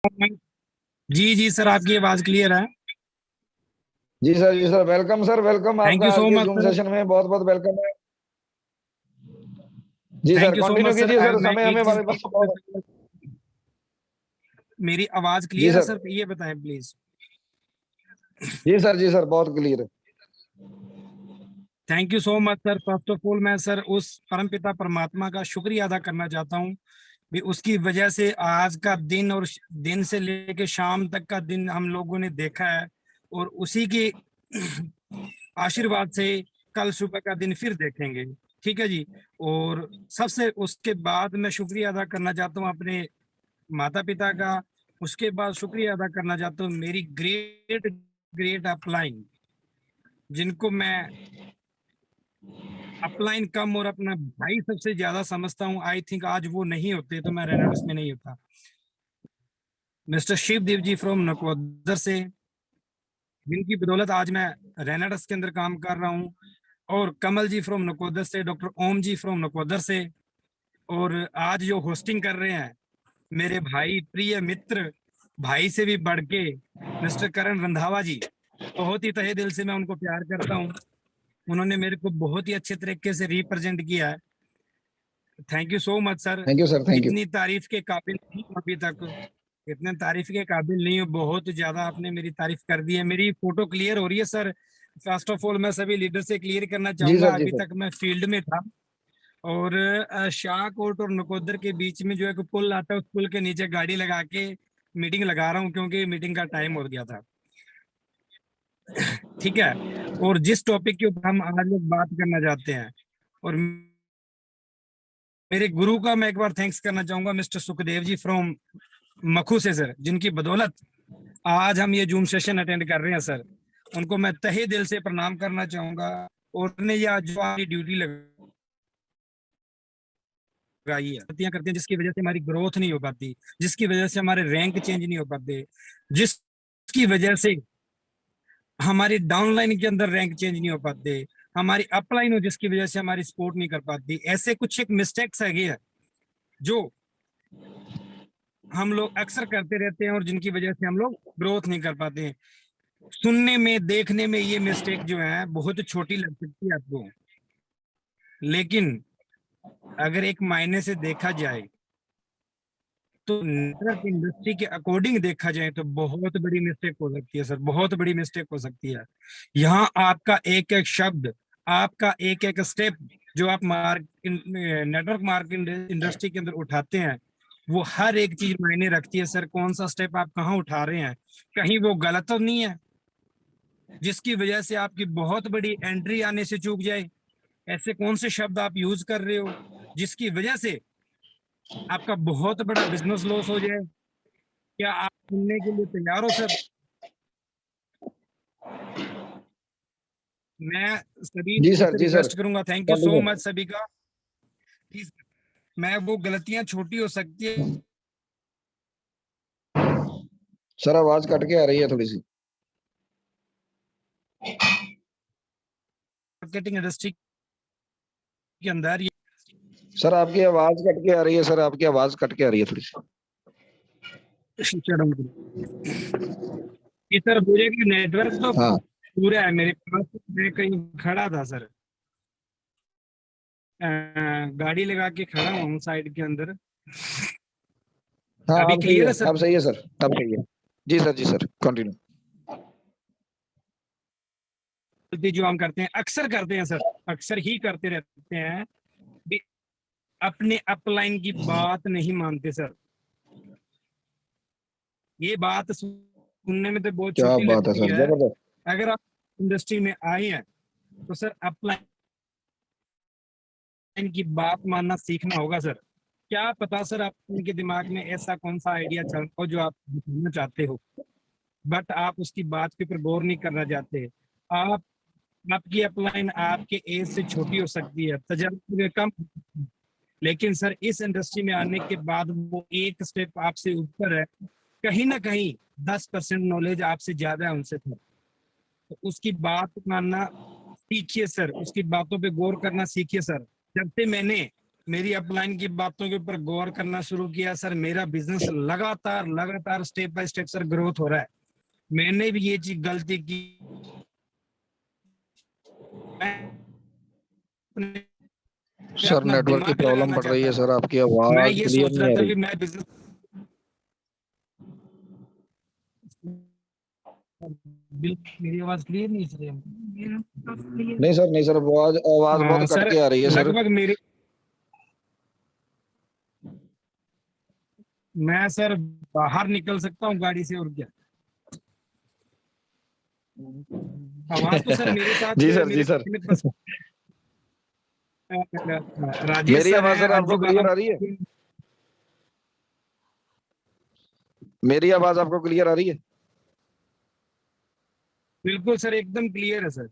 जी जी sir, आपकी आवाज clear है। जी सर, जी sir, welcome sir, welcome thank आपका यू आज सो के मच जूम सर। सेशन में बहुत बहुत वेलकम है। जी sir, thank you so continue much sir. कीजिए सर, मैं समय एक हमें चीज हमारे पास बहुत। मेरी आवाज जी क्लियर है सर, सर, ये बताएं प्लीज। जी सर, जी सर, बहुत क्लियर है। Thank you so much sir. First of all मैं सर उस परमपिता परमात्मा का शुक्रिया अदा करना चाहता हूँ भी उसकी वजह से आज का दिन और दिन से लेके शाम तक का दिन हम लोगों ने देखा है, और उसी के आशीर्वाद से कल सुबह का दिन फिर देखेंगे। ठीक है जी। और सबसे उसके बाद मैं शुक्रिया अदा करना चाहता हूँ अपने माता पिता का। उसके बाद शुक्रिया अदा करना चाहता हूँ मेरी ग्रेट ग्रेट अपलाइन, जिनको मैं अपलाइन कम और अपना भाई सबसे ज्यादा समझता हूँ। आई थिंक आज वो नहीं होते तो मैं रेनाडस में नहीं होता। मिस्टर शिवदेव जी फ्रॉम नकोदर से, जिनकी बदौलत आज मैं रेनाडस के अंदर काम कर रहा हूँ। और कमल जी फ्रॉम नकोदर से, डॉक्टर ओम जी फ्रॉम नकोदर से। और आज जो होस्टिंग कर रहे हैं मेरे भाई प्रिय मित्र, भाई से भी बढ़ के मिस्टर करण रंधावा जी, बहुत ही तहे दिल से मैं उनको प्यार करता हूँ। उन्होंने मेरे को बहुत ही अच्छे तरीके से रिप्रेजेंट किया है। Thank you so much sir. Thank you sir, thank you. इतनी तारीफ के काबिल नहीं हूं अभी तक, इतने तारीफ के काबिल नहीं हूँ। बहुत ज्यादा आपने मेरी तारीफ कर दी है। मेरी फोटो क्लियर हो रही है सर। फर्स्ट ऑफ ऑल मैं सभी लीडर से क्लियर करना जी चाहूंगा, सर, जी अभी सर। तक मैं फील्ड में था। और शाहकोट और नकोदर के बीच में जो है पुल आता है, उस पुल के नीचे गाड़ी लगा के मीटिंग लगा रहा हूँ, क्योंकि मीटिंग का टाइम हो गया था। ठीक है। और जिस टॉपिक के ऊपर हम आज लोग बात करना चाहते हैं, और मेरे गुरु का मैं एक बार थैंक्स करना चाहूंगा, मिस्टर सुखदेव जी फ्रॉम मखू से सर, जिनकी बदौलत आज हम ये जूम सेशन अटेंड कर रहे हैं सर। उनको मैं तहे दिल से प्रणाम करना चाहूंगा। और उन्हें ये आज जो हमारी ड्यूटी लगाई है, करते हैं जिसकी वजह से हमारी ग्रोथ नहीं हो पाती, जिसकी वजह से हमारे रैंक चेंज नहीं हो पाते, जिसकी वजह से हमारी डाउनलाइन के अंदर रैंक चेंज नहीं हो पाते, हमारी अपलाइन हो जिसकी वजह से हमारी सपोर्ट नहीं कर पाती। ऐसे कुछ एक मिस्टेक्स है जो हम लोग अक्सर करते रहते हैं और जिनकी वजह से हम लोग ग्रोथ नहीं कर पाते हैं। सुनने में देखने में ये मिस्टेक जो है बहुत छोटी लग सकती है आपको, लेकिन अगर एक मायने से देखा जाए तो नेटवर्क इंडस्ट्री के अकॉर्डिंग देखा जाए तो बहुत बड़ी मिस्टेक हो सकती है सर, बहुत बड़ी मिस्टेक हो सकती है। यहाँ आपका एक एक शब्द, आपका एक एक स्टेप जो आप नेटवर्क मार्केटिंग इंडस्ट्री के अंदर उठाते हैं, वो हर एक चीज मायने रखती है सर। कौन सा स्टेप आप कहाँ उठा रहे हैं, कहीं वो गलत तो नहीं है जिसकी वजह से आपकी बहुत बड़ी एंट्री आने से चूक जाए। ऐसे कौन से शब्द आप यूज कर रहे हो जिसकी वजह से आपका बहुत बड़ा बिजनेस लॉस हो जाए। क्या आप सुनने के लिए तैयार हो सर? मैं सभी जी लोगों सर, से जी सर, रिक्वेस्ट करूंगा, thank you so continue. Much सभी का। प्लीज, मैं वो गलतियां छोटी हो सकती है सर, आवाज कट के आ रही है थोड़ी सी। मार्केटिंग इंडस्ट्री के अंदर। सर, आपकी आवाज कट के आ रही है, सर, आपकी आवाज कट के आ रही है थोड़ी सी। ये सर पूरे का नेटवर्क तो हाँ, पूरा है मेरे पास। मैं कहीं खड़ा था सर, गाड़ी लगा के खड़ा हुआ हूँ साइड के अंदर। हाँ, अभी अब सही क्लियर है, है सर? अब सही है सर, अब सही है। जी सर, जी सर, कंटिन्यू। गलती जो हम करते हैं, अक्सर करते हैं सर, अक्सर ही करते रहते हैं भी, अपने अपलाइन की बात नहीं मानते सर। ये बात सुनने में तो बहुत क्या छोटी बात है लगती सर, है। जबरदस्त। अगर आप इंडस्ट्री में आए हैं तो सर अपलाइन की बात मानना सीखना होगा सर। क्या पता सर आपके दिमाग में ऐसा कौन सा आइडिया चल रहा हो जो आप बताना चाहते हो, बट आप उसकी बात के ऊपर गौर नहीं करना चाहते। आप आपकी अपलाइन आपके एज से छोटी हो सकती है, तजर्बे कम, लेकिन सर इस इंडस्ट्री में आने के बाद वो एक स्टेप आपसे ऊपर है। कहीं ना कहीं 10% नॉलेज आपसे ज्यादा है उनसे तो उसकी बात मानना सीखिए सर, उसकी बातों पे गौर करना सीखिए सर। जब से मैंने मेरी अपलाइन की बातों के ऊपर गौर करना शुरू किया सर, मेरा बिजनेस लगातार लगातार step by step sir growth हो रहा है। मैंने भी ये चीज गलती की, मैं सर अपना नेटवर्क की दिमाग प्रॉब्लम लगाना पड़ रही चाहता है था। सर, आपकी मैं आवाज ये क्लियर सोच रहा नहीं आ था रही। कि मैं बिजनेस मेरी आवाज क्लियर नहीं सर। नहीं सर, नहीं सर, आवाज आवाज बहुत कट सर के आ रही है सर। लगभग मेरे, मैं सर बाहर निकल सकता हूँ गाड़ी से और क्या। आवाज तो सर मेरे साथ जी सर, जी मेरे सर। में बस राजेश मेरी सर आवाज है, सर आपको अंजू बाला। क्लियर आ रही है? मेरी आवाज आपको क्लियर आ रही है? बिल्कुल सर, एकदम क्लियर है सर।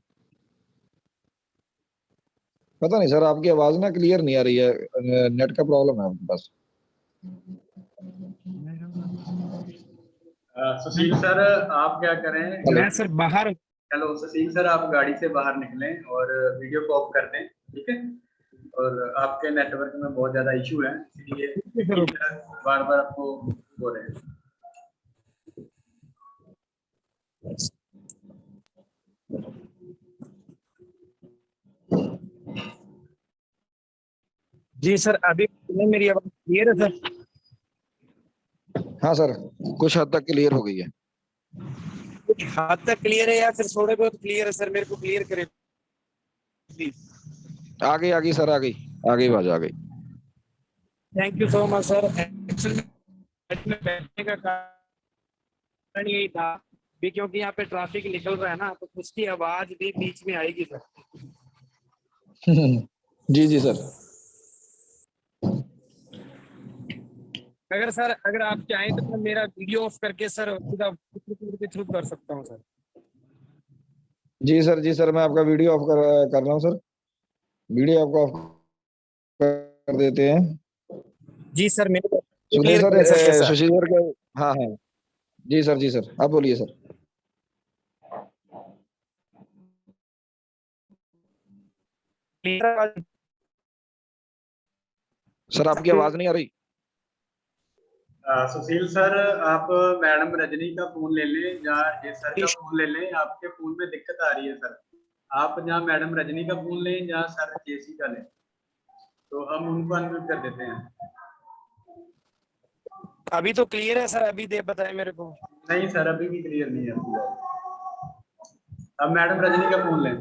पता नहीं सर, आपकी आवाज ना क्लियर नहीं आ रही है, नेट का प्रॉब्लम है आपके पास। सुशील सर, आप क्या करें? हेलो। मैं सर बाहर। हेलो सुशील सर, आप गाड़ी से बाहर निकलें और वीडियो को ऑफ कर दें, ठीक है? और आपके नेटवर्क में बहुत ज़्यादा इशू है, इसलिए सर बार बार आपको हो रहे हैं। जी सर, अभी मेरी आवाज क्लियर है सर? हाँ सर, कुछ हद तक क्लियर हो गई है। कुछ हद तक क्लियर है या फिर थोड़े बहुत क्लियर है सर? मेरे को क्लियर करे प्लीज। आ गई, आ गई सर, आ गई, आ गई, आवाज आ गई। Thank you so much sir. Actually में बैठने का कारण यही था भी, क्योंकि यहाँ पे ट्रैफिक निकल रहा है ना, तो उसकी आवाज भी बीच में आएगी सर। जी जी सर। अगर आप चाहें तो मैं मेरा वीडियो ऑफ करके सर सीधा के थ्रू कर सकता हूँ सर। जी सर, जी सर, मैं आपका वीडियो ऑफ कर रहा हूँ सर। वीडियो आपको ऑफ कर देते हैं। जी सर, मेरे को सुनिए क्लियर सर, करें सर कैसा? सुशील सर का। हाँ हाँ। जी सर, जी सर, आप बोलिए सर। क्लियर? सर आपकी आवाज नहीं आ रही। सुशील सर, आप मैडम रजनी का फोन ले लें या ये सर का फोन ले लें, आपके फोन में दिक्कत आ रही है सर। आप जहाँ मैडम रजनी का फोन लें या सर जेसी का लें, तो हम उनको अनम्यूट कर देते हैं। अभी तो क्लियर है सर, अभी दे बताए मेरे को। नहीं सर, अभी भी क्लियर नहीं है आपकी बात। अब मैडम रजनी का फोन लें।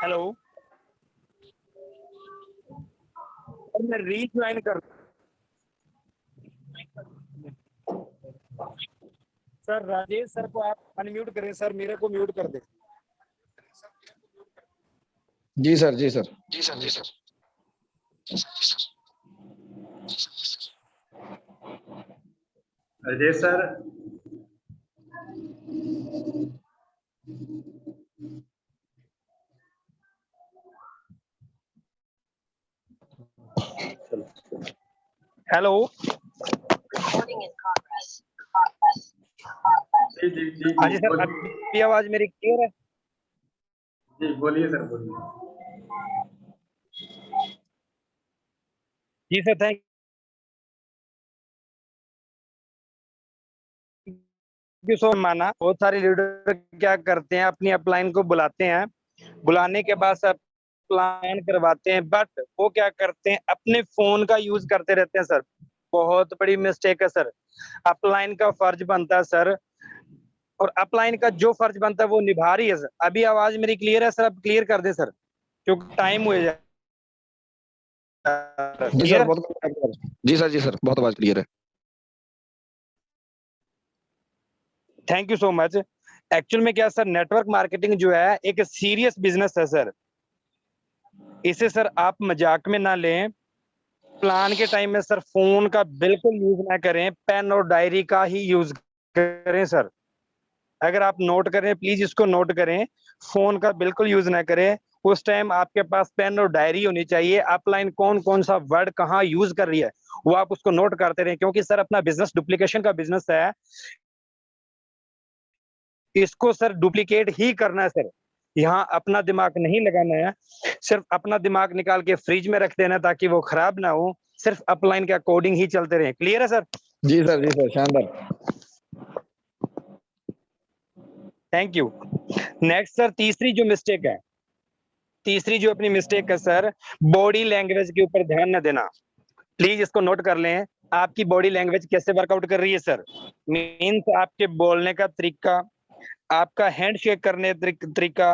हेलो, मैं रीज्वाइन कर सर। राजेश सर को आप अनम्यूट करें सर, मेरे को म्यूट कर दे। जी सर, जी सर। जी सर, जी सर। Rajesh sir, hello. जी जी जी हाँ जी जी सर, बोलिए। अभी आवाज मेरी क्लियर है? जी बोलिए सर, बोलिए। जी सर, थैंक यू सो माना। बहुत सारे लीडर क्या करते हैं, अपनी अपलाइन को बुलाते हैं, बुलाने के बाद सब प्लान करवाते हैं, बट वो क्या करते हैं, अपने फोन का यूज करते रहते हैं सर। बहुत बड़ी मिस्टेक है सर। अपलाइन का फर्ज बनता है सर, और अपलाइन का जो फर्ज बनता है वो निभा रही है सर। अभी आवाज मेरी क्लियर है सर? अब क्लियर कर दे सर, क्योंकि टाइम हो जाए। जी सर, क्लियर? बहुत। जी सर, जी सर, बहुत आवाज क्लियर है। Thank you so much. Actual में क्या सर, नेटवर्क मार्केटिंग जो है एक सीरियस बिजनेस है सर। इसे सर आप मजाक में ना लें। प्लान के टाइम में सर फोन का बिल्कुल यूज ना करें, पेन और डायरी का ही यूज करें सर। अगर आप नोट करें, प्लीज इसको नोट करें, फोन का बिल्कुल यूज ना करें। उस टाइम आपके पास पेन और डायरी होनी चाहिए। अपलाइन कौन कौन सा वर्ड कहाँ यूज कर रही है वो आप उसको नोट करते रहें, क्योंकि सर अपना बिजनेस डुप्लीकेशन का बिजनेस है। इसको सर डुप्लीकेट ही करना है सर। यहाँ अपना दिमाग नहीं लगाना है, सिर्फ अपना दिमाग निकाल के फ्रिज में रख देना ताकि वो खराब ना हो, सिर्फ अपलाइन के अकॉर्डिंग ही चलते रहे। क्लियर है सर? जी सर, शानदार। Thank you. नेक्स्ट सर, तीसरी जो अपनी मिस्टेक है सर, बॉडी लैंग्वेज के ऊपर ध्यान न देना। प्लीज इसको नोट कर लें, आपकी बॉडी लैंग्वेज कैसे वर्कआउट कर रही है सर। मीन्स आपके बोलने का तरीका, आपका हैंडशेक करने तरीका,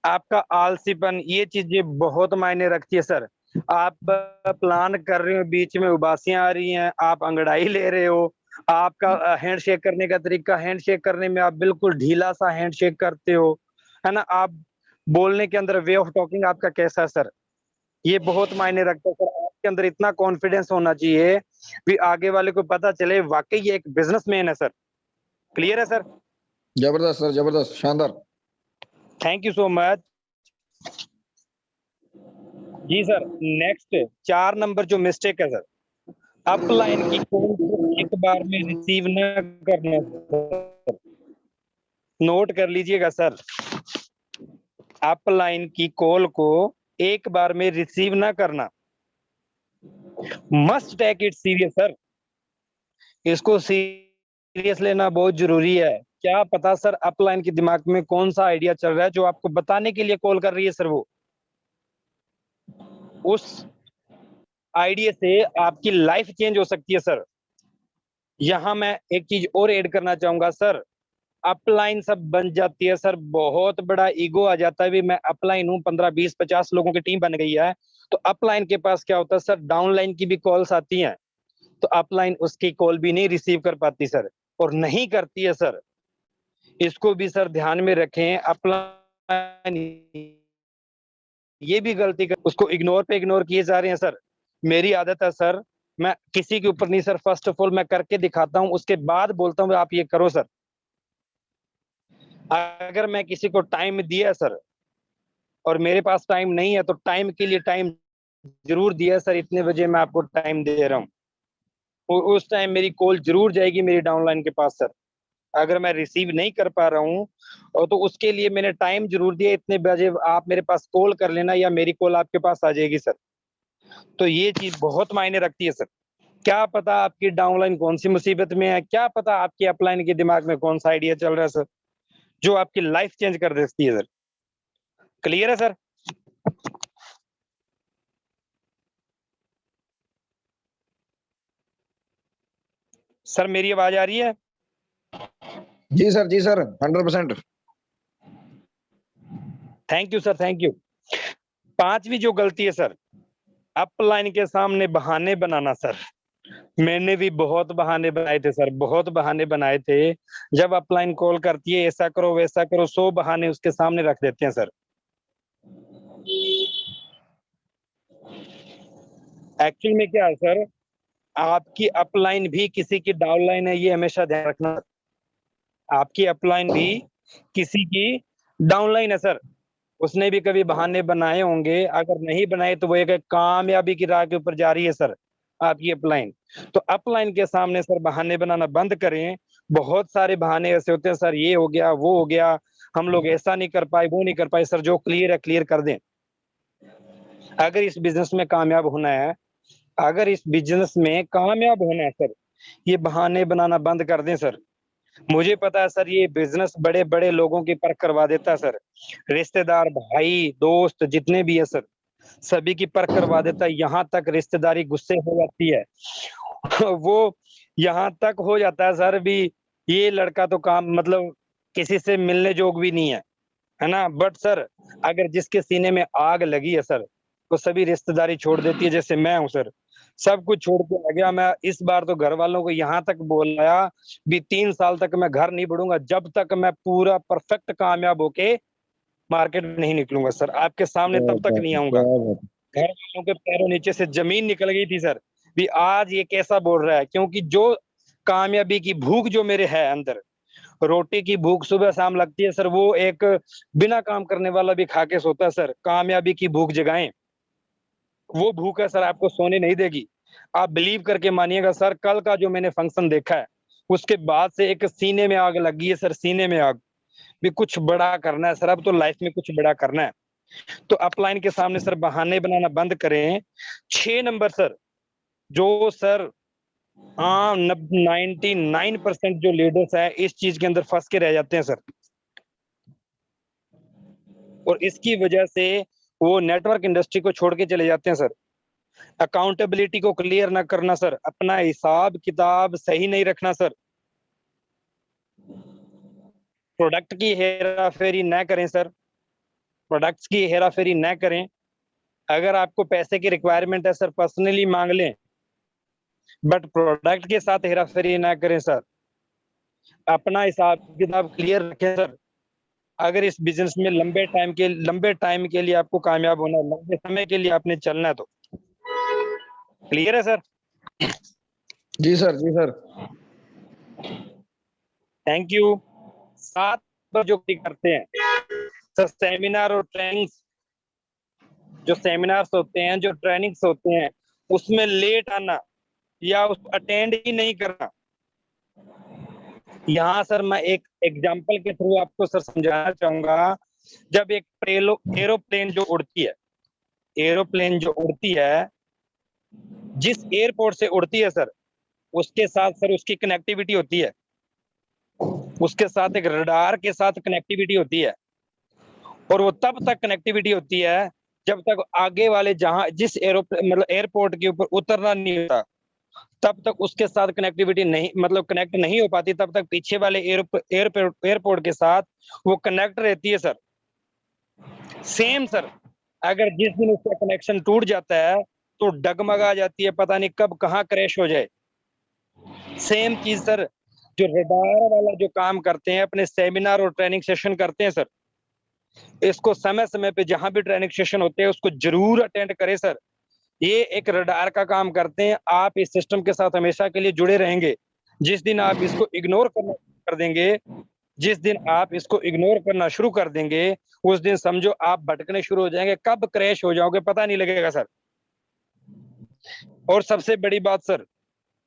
आपका आलसीपन, ये चीजें बहुत मायने रखती है सर। आप प्लान कर रहे हो, बीच में उबासियां आ रही हैं, आप अंगड़ाई ले रहे हो, आपका हैंडशेक करने का तरीका, हैंडशेक करने में आप बिल्कुल ढीला सा हैंडशेक करते हो, है ना। आप बोलने के अंदर वे ऑफ टॉकिंग आपका कैसा है सर, ये बहुत मायने रखता है सर। आपके अंदर इतना कॉन्फिडेंस होना चाहिए कि आगे वाले को पता चले वाकई ये एक बिजनेसमैन है सर। क्लियर है सर? जबरदस्त सर, जबरदस्त, शानदार। थैंक यू सो मच जी सर। नेक्स्ट 4 नंबर जो मिस्टेक है सर, अपलाइन की कॉल को एक बार में रिसीव न करना। नोट कर लीजिएगा सर, अपलाइन की कॉल को एक बार में रिसीव ना करना। Must take it serious sir, इसको सीरियस लेना बहुत जरूरी है। क्या पता सर अपलाइन के दिमाग में कौन सा आइडिया चल रहा है जो आपको बताने के लिए कॉल कर रही है सर, वो उस आइडिया से आपकी लाइफ चेंज हो सकती है सर। यहां मैं एक चीज और ऐड करना चाहूंगा सर, अपलाइन सब बन जाती है सर, बहुत बड़ा ईगो आ जाता है भी मैं अपलाइन हूँ, 15 20 50 लोगों की टीम बन गई है, तो अपलाइन के पास क्या होता है सर, डाउनलाइन की भी कॉल्स आती हैं, तो अपलाइन उसकी कॉल भी नहीं रिसीव कर पाती सर, और नहीं करती है सर। इसको भी सर ध्यान में रखें। अपलाइन ये भी गलती कर, उसको इग्नोर पे इग्नोर किए जा रहे हैं सर। मेरी आदत है सर, मैं किसी के ऊपर नहीं सर, फर्स्ट ऑफ ऑल मैं करके दिखाता हूं, उसके बाद बोलता हूं आप ये करो सर। अगर मैं किसी को टाइम दिया सर और मेरे पास टाइम नहीं है, तो टाइम के लिए टाइम जरूर दिया सर, इतने बजे मैं आपको टाइम दे रहा हूँ, उस टाइम मेरी कॉल जरूर जाएगी मेरी डाउनलाइन के पास सर। अगर मैं रिसीव नहीं कर पा रहा हूँ और तो उसके लिए मैंने टाइम जरूर दिया, इतने बजे आप मेरे पास कॉल कर लेना या मेरी कॉल आपके पास आ जाएगी सर। तो ये चीज बहुत मायने रखती है सर। क्या पता आपकी डाउनलाइन कौन सी मुसीबत में है, क्या पता आपकी अपलाइन के दिमाग में कौन सा आइडिया चल रहा है सर, जो आपकी लाइफ चेंज कर देती है सर। क्लियर है सर? सर मेरी आवाज आ रही है? जी sir, 100%। Thank you sir, thank you. 5वीं जो गलती है सर, अपलाइन के सामने बहाने बनाना सर। मैंने भी बहुत बहाने बनाए थे सर, बहुत बहाने बनाए थे। जब अपलाइन कॉल करती है ऐसा करो वैसा करो, 100 बहाने उसके सामने रख देते हैं सर। एक्चुअल में क्या है सर, आपकी अपलाइन भी किसी की डाउनलाइन है, ये हमेशा ध्यान रखना। आपकी अपलाइन भी किसी की डाउनलाइन है सर, उसने भी कभी बहाने बनाए होंगे, अगर नहीं बनाए तो वो एक कामयाबी की राह के ऊपर जा रही है सर आपकी अपलाइन। तो अपलाइन के सामने सर बहाने बनाना बंद करें। बहुत सारे बहाने ऐसे होते हैं सर, ये हो गया वो हो गया, हम लोग ऐसा नहीं कर पाए वो नहीं कर पाए सर, जो क्लियर है क्लियर कर दें। अगर इस बिजनेस में कामयाब होना है, अगर इस बिजनेस में कामयाब होना है सर, ये बहाने बनाना बंद कर दें सर। मुझे पता है सर, ये बिजनेस बड़े बड़े लोगों की परख करवा देता है सर, रिश्तेदार भाई दोस्त जितने भी है सर, सभी की परख करवा देता है। यहाँ तक रिश्तेदारी गुस्से हो जाती है वो यहाँ तक हो जाता है सर भी, ये लड़का तो काम मतलब किसी से मिलने जोग भी नहीं है ना। बट सर अगर जिसके सीने में आग लगी है सर, वो सभी रिश्तेदारी छोड़ देती है। जैसे मैं हूँ सर, सब कुछ छोड़ के आ गया मैं। इस बार तो घर वालों को यहाँ तक बोला भी 3 साल तक मैं घर नहीं बढ़ूंगा जब तक मैं पूरा परफेक्ट कामयाब होके मार्केट में नहीं निकलूंगा सर, आपके सामने तब तक नहीं आऊंगा। घर वालों के पैरों नीचे से जमीन निकल गई थी सर भी आज ये कैसा बोल रहा है, क्योंकि जो कामयाबी की भूख जो मेरे है अंदर, रोटी की भूख सुबह शाम लगती है सर, वो एक बिना काम करने वाला भी खा के सोता है सर। कामयाबी की भूख जगाएं, वो भूख है सर आपको सोने नहीं देगी। आप बिलीव करके मानिएगा सर, कल का जो मैंने फंक्शन देखा है उसके बाद से एक सीने में आग लगी है सर, सीने में आग। भी कुछ बड़ा करना है सर, अब तो लाइफ में कुछ बड़ा करना है। तो अपलाइन के सामने सर बहाने बनाना बंद करें। 6 नंबर सर, जो सर 99% जो लीडर्स है इस चीज के अंदर फंस के रह जाते हैं सर, और इसकी वजह से वो नेटवर्क इंडस्ट्री को छोड़ के चले जाते हैं सर। अकाउंटेबिलिटी को क्लियर ना करना सर, अपना हिसाब किताब सही नहीं रखना सर, प्रोडक्ट की हेरा फेरी न करें सर, प्रोडक्ट्स की हेरा फेरी न करें। अगर आपको पैसे की रिक्वायरमेंट है सर, पर्सनली मांग लें, बट प्रोडक्ट के साथ हेरा फेरी ना करें सर। अपना हिसाब किताब क्लियर रखें सर। अगर इस बिजनेस में लंबे टाइम के लिए आपको कामयाब होना है, लंबे समय के लिए आपने चलना है, तो क्लियर है सर? जी सर, जी सर। Thank you. 7 पर जो करते हैं सर, सेमिनार और ट्रेनिंग्स, जो सेमिनार्स होते हैं, जो ट्रेनिंग्स होते हैं, उसमें लेट आना या उस अटेंड ही नहीं करना। यहाँ सर मैं एक एग्जांपल के थ्रू आपको सर समझाना चाहूंगा। जब एक एरोप्लेन जो उड़ती है, एरोप्लेन जो उड़ती है, जिस एयरपोर्ट से उड़ती है सर, उसके साथ सर उसकी कनेक्टिविटी होती है, उसके साथ एक रडार के साथ कनेक्टिविटी होती है, और वो तब तक कनेक्टिविटी होती है जब तक आगे वाले जिस एरोप्लेन मतलब एयरपोर्ट के ऊपर उतरना नहीं होता, तब तक उसके साथ कनेक्टिविटी नहीं मतलब कनेक्ट नहीं हो पाती, तब तक पीछे वाले एयरपोर्ट के साथ वो कनेक्ट रहती है सर। सेम सर, अगर जिस दिन उसका कनेक्शन टूट जाता है तो डगमगा जाती है, पता नहीं कब कहाँ क्रैश हो जाए। सेम चीज सर, जो रडार वाला जो काम करते हैं, अपने सेमिनार और ट्रेनिंग सेशन करते हैं सर, इसको समय समय पे जहां भी ट्रेनिंग सेशन होते हैं उसको जरूर अटेंड करें सर। ये एक रडार का काम करते हैं, आप इस सिस्टम के साथ हमेशा के लिए जुड़े रहेंगे। जिस दिन आप इसको इग्नोर करना कर देंगे, जिस दिन आप इसको इग्नोर करना शुरू कर देंगे, उस दिन समझो आप भटकने शुरू हो जाएंगे, कब क्रैश हो जाओगे पता नहीं लगेगा सर। और सबसे बड़ी बात सर,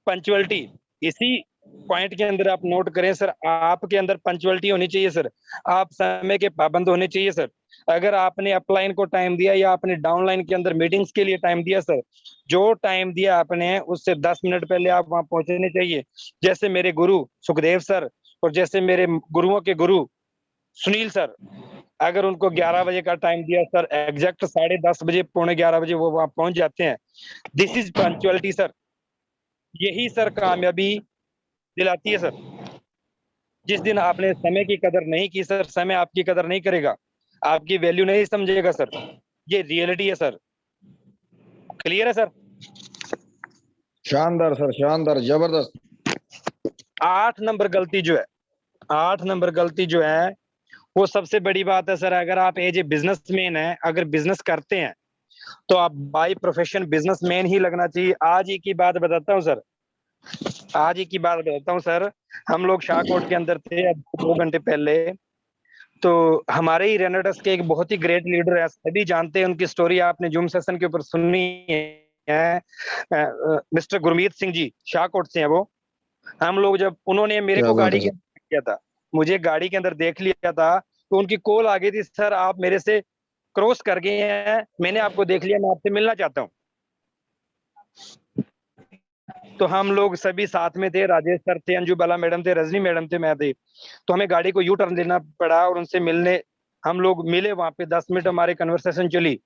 पंचुअलिटी। इसी पॉइंट के अंदर आप नोट करें सर, आपके अंदर पंचुअलिटी होनी चाहिए सर, आप समय के पाबंद होने चाहिए सर। अगर आपने अपलाइन को टाइम दिया या आपने डाउनलाइन के अंदर मीटिंग्स के लिए टाइम दिया सर, जो टाइम दिया आपने उससे 10 मिनट पहले आप वहां पहुंचने चाहिए। जैसे मेरे गुरु सुखदेव सर और जैसे मेरे गुरुओं के गुरु सुनील सर, अगर उनको 11 बजे का टाइम दिया सर, एग्जैक्ट 10:30 बजे, 11:45 वो वहां पहुंच जाते हैं। This is punctuality sir. यही सर कामयाबी दिलाती है सर। जिस दिन आपने समय की कदर नहीं की सर, समय आपकी कदर नहीं करेगा, आपकी वैल्यू नहीं समझेगा सर। ये रियलिटी है सर। क्लियर है सर? शानदार सर, शानदार, जबरदस्त। 8 नंबर गलती जो है, 8 नंबर गलती जो है वो सबसे बड़ी बात है सर। अगर आप एज ए बिजनेसमैन है, अगर बिजनेस करते हैं, तो आप बाय प्रोफेशन बिजनेसमैन ही लगना चाहिए। आज ही की बात बताता हूँ सर, आज ही की बात बताता हूँ सर। हम लोग शाहकोट के अंदर थे अब 2 घंटे पहले, तो हमारे ही रेनेडस के एक बहुत ही ग्रेट लीडर है, सभी जानते हैं उनकी स्टोरी, आपने जूम सेशन के ऊपर सुनी है। मिस्टर गुरमीत सिंह जी शाहकोट से हैं वो। हम लोग जब उन्होंने मेरे क्या को बात गाड़ी है के सर। अंदर किया था, मुझे गाड़ी के अंदर देख लिया था, तो उनकी कॉल आ गई थी, सर आप मेरे से क्रॉस कर गए हैं, मैंने आपको देख लिया, मैं आपसे मिलना चाहता हूँ। तो हम लोग सभी साथ में थे, राजेश सर थे, अंजू बाला मैडम थे, रजनी मैडम थे, मैं थे। तो हमें गाड़ी को यू टर्न लेना पड़ा और उनसे मिलने हम लोग मिले। वहां पे 10 मिनट हमारी कन्वर्सेशन चली।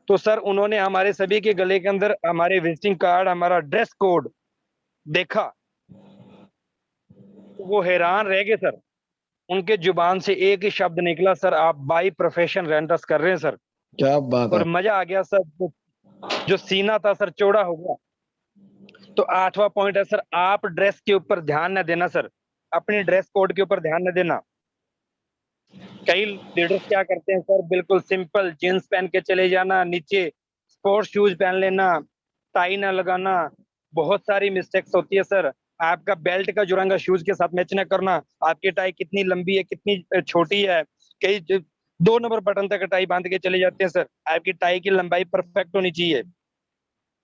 तो सर उन्होंने हमारे सभी के गले के अंदर हमारे विजिटिंग कार्ड, हमारा ड्रेस कोड देखा, तो वो हैरान रह गए सर। उनके जुबान से एक ही शब्द निकला, सर आप बाई प्रोफेशन रेंटर्स कर रहे हैं सर। क्या बात है। और मजा आ गया सर, जो सीना था सर चौड़ा हो गया। तो 8वां पॉइंट है सर, आप ड्रेस के ऊपर ध्यान न देना सर, अपनी ड्रेस कोड के ऊपर ध्यान न देना। कई लीडर्स क्या करते हैं सर, बिल्कुल सिंपल जींस पहन के चले जाना, नीचे स्पोर्ट्स शूज पहन लेना, टाई ना लगाना, बहुत सारी मिस्टेक्स होती है सर। आपका बेल्ट का जुरंगा शूज के साथ मैच न करना, आपकी टाई कितनी लंबी है कितनी छोटी है, कई 2 नंबर बटन तक टाई बांध के चले जाते हैं सर। आपकी टाई की लंबाई परफेक्ट होनी चाहिए,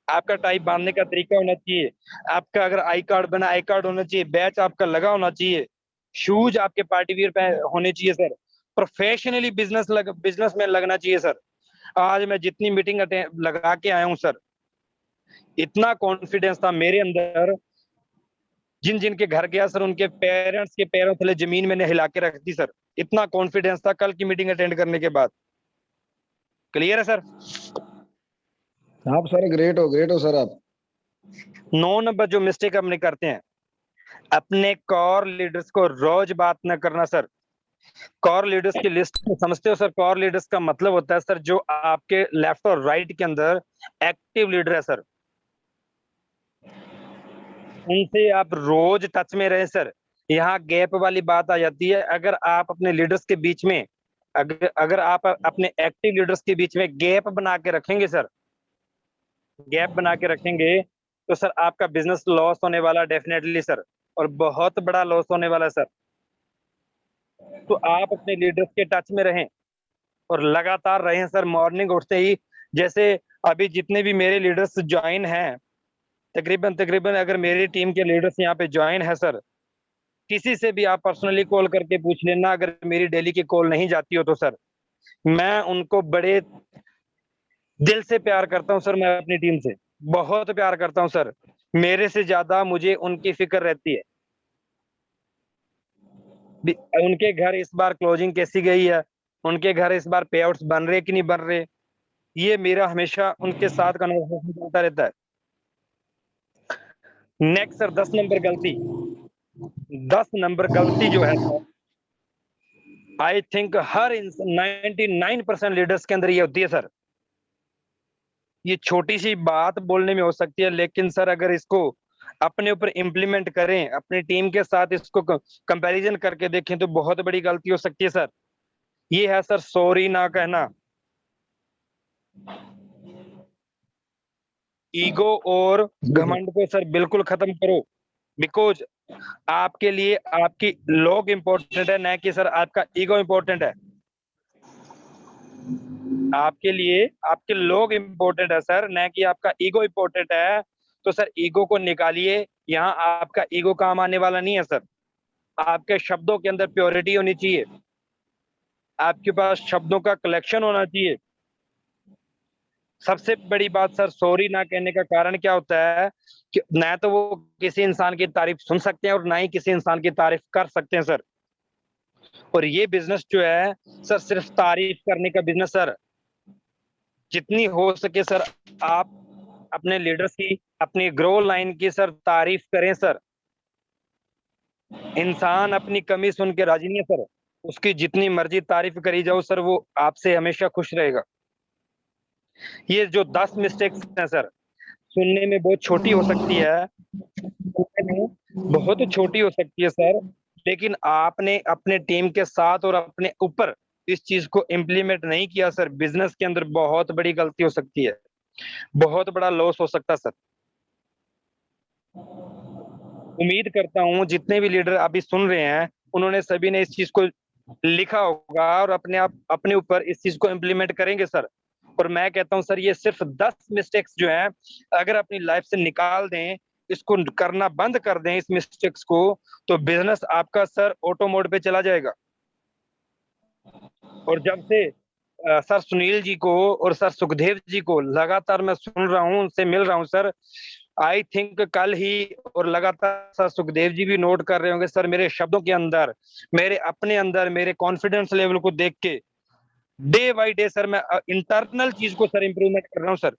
आपका टाई बांधने का तरीका होना चाहिए, आपका अगर आई कार्ड बना आई कार्ड होना चाहिए, बैच आपका लगा होना चाहिए। शूज आपके पार्टी वियर पे होने चाहिए सर, प्रोफेशनली बिजनेस में लगना चाहिए सर। आज मैं जितनी मीटिंग लगा के आया हूँ सर, इतना कॉन्फिडेंस था मेरे अंदर, जिन जिन के घर गया सर उनके पेरेंट्स के पैरों तले जमीन मैंने हिला के रख दी सर, इतना कॉन्फिडेंस था कल की मीटिंग अटेंड करने के बाद। क्लियर है सर? आप सर ग्रेट हो सर आप। 9 नंबर जो मिस्टेक अपने करते हैं, अपने कोर लीडर्स को रोज बात न करना सर। कोर लीडर्स की लिस्ट समझते हो सर? कोर लीडर्स का मतलब होता है सर जो आपके लेफ्ट और राइट के अंदर एक्टिव लीडर है सर, उनसे आप रोज टच में रहे सर। यहाँ गैप वाली बात आ जाती है, अगर आप अपने लीडर्स के बीच में अगर आप अपने एक्टिव लीडर्स के बीच में गैप बना के रखेंगे सर, गैप बना के रखेंगे तो सर आपका बिजनेस लॉस होने वाला डेफिनेटली सर, और बहुत बड़ा लॉस होने वाला सर। तो आप अपने लीडर्स के टच में रहें और लगातार रहें सर। मॉर्निंग उठते ही, जैसे अभी जितने भी मेरे लीडर्स ज्वाइन हैं, तकरीबन अगर मेरी टीम के लीडर्स यहाँ पे ज्वाइन है सर, किसी से भी आप पर्सनली कॉल करके पूछ लेना, अगर मेरी डेली की कॉल नहीं जाती हो तो सर मैं उनको बड़े दिल से प्यार करता हूँ सर। मैं अपनी टीम से बहुत प्यार करता हूँ सर, मेरे से ज्यादा मुझे उनकी फिक्र रहती है। उनके घर इस बार क्लोजिंग कैसी गई है, उनके घर इस बार पे आउट्स बन रहे कि नहीं बन रहे, ये मेरा हमेशा उनके साथ कन्वर्सेशन चलता रहता है। नेक्स्ट सर 10 नंबर गलती, 10 नंबर गलती जो है sir, I think her 99% leaders के अंदर ये होती है सर। ये छोटी सी बात बोलने में हो सकती है, लेकिन सर अगर इसको अपने ऊपर इम्प्लीमेंट करें, अपनी टीम के साथ इसको कंपैरिजन करके देखें तो बहुत बड़ी गलती हो सकती है सर। ये है सर सॉरी ना कहना। ईगो और घमंड को सर बिल्कुल खत्म करो, बिकॉज आपके लिए आपकी लोग इंपॉर्टेंट है, ना कि सर आपका ईगो इंपॉर्टेंट है। आपके लिए आपके लोग इंपॉर्टेंट है सर, ना कि आपका ईगो इंपॉर्टेंट है। तो सर ईगो को निकालिए, यहाँ आपका ईगो काम आने वाला नहीं है सर। आपके शब्दों के अंदर प्योरिटी होनी चाहिए, आपके पास शब्दों का कलेक्शन होना चाहिए। सबसे बड़ी बात सर, सॉरी ना कहने का कारण क्या होता है कि ना तो वो किसी इंसान की तारीफ सुन सकते हैं और ना ही किसी इंसान की तारीफ कर सकते हैं सर। और ये बिजनेस जो है सर, सिर्फ तारीफ करने का बिजनेस सर। जितनी हो सके सर आप अपने लीडर्स की, अपनी ग्रो लाइन की सर तारीफ करें सर। इंसान अपनी कमी सुन के राजी नहीं है सर, उसकी जितनी मर्जी तारीफ करी जाओ सर, वो आपसे हमेशा खुश रहेगा। ये जो 10 मिस्टेक्स हैं सर, सुनने में बहुत छोटी हो सकती है, बहुत छोटी हो सकती है सर, लेकिन आपने अपने टीम के साथ और अपने ऊपर इस चीज को इम्प्लीमेंट नहीं किया सर, बिजनेस के अंदर बहुत बड़ी गलती हो सकती है, बहुत बड़ा लॉस हो सकता है सर। उम्मीद करता हूं जितने भी लीडर अभी सुन रहे हैं, उन्होंने सभी ने इस चीज को लिखा होगा और अपने ऊपर इस चीज को इम्प्लीमेंट करेंगे सर। और मैं कहता हूं सर, ये सिर्फ 10 मिस्टेक्स जो हैं, अगर अपनी लाइफ से निकाल दें, इसको करना बंद कर दें इस मिस्टेक्स को, तो बिजनेस आपका सर ऑटो मोड पे चला जाएगा। और जब से सर सुनील जी को और सर सुखदेव जी को लगातार मैं सुन रहा हूं, उनसे मिल रहा हूं सर, आई थिंक कल ही और लगातार सर सुखदेव जी भी नोट कर रहे होंगे सर, मेरे शब्दों के अंदर, मेरे अपने अंदर, मेरे कॉन्फिडेंस लेवल को देख के डे बाय डे सर मैं इंटरनल चीज को सर इंप्रूवमेंट कर रहा हूं सर।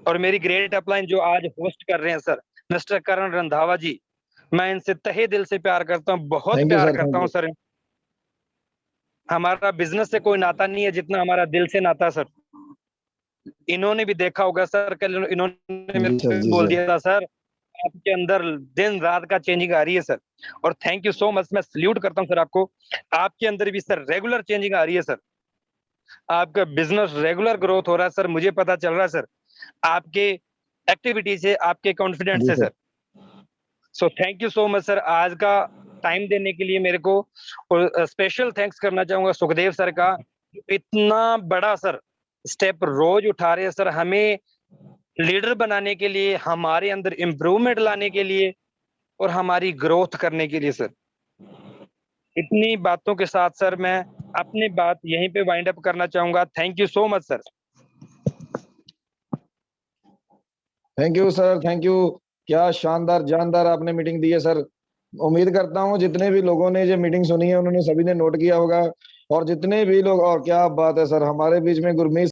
और मेरी ग्रेट अपलाइन जो आज होस्ट कर रहे हैं सर, मिस्टर करण रंधावा जी, मैं इनसे तहे दिल से प्यार करता हूं, बहुत थैंक यू प्यार सर, करता हूं सर। हमारा बिजनेस से कोई नाता नहीं है जितना हमारा दिल से नाता है सर। इन्होंने भी देखा होगा सर, कल इन्होंने मेरे को जी बोल सर। दिया था सर, आपके अंदर दिन रात का चेंजिंग आ रही है सर। और थैंक यू सो मच, मैं सल्यूट करता हूं सर आपको। आपके अंदर भी सर रेगुलर चेंजिंग आ रही है सर, आपका बिजनेस रेगुलर ग्रोथ हो रहा है सर, मुझे पता चल रहा है सर, आपके एक्टिविटी से, आपके कॉन्फिडेंस जी से sir. Sir. So thank you so much sir आज का टाइम देने के लिए मेरे को। और स्पेशल थैंक्स करना चाहूंगा सुखदेव सर का, इतना बड़ा सर स्टेप रोज उठा रहे हैं सर, हमें लीडर बनाने के लिए, हमारे अंदर इम्प्रूवमेंट लाने के लिए। और हमारी ग्रोथ करने के लिए सर। इतनी बातों के साथ सर मैं अपनी बात यहीं पे वाइंड अप करना चाहूंगा। Thank you so much sir. Thank you sir, thank you. क्या शानदार जानदार आपने मीटिंग दी है सर। उम्मीद करता हूँ जितने भी लोगों ने ये मीटिंग सुनी है उन्होंने सभी ने नोट किया होगा, और जितने भी लोग, और क्या बात है सर, हमारे बीच में गुरमीत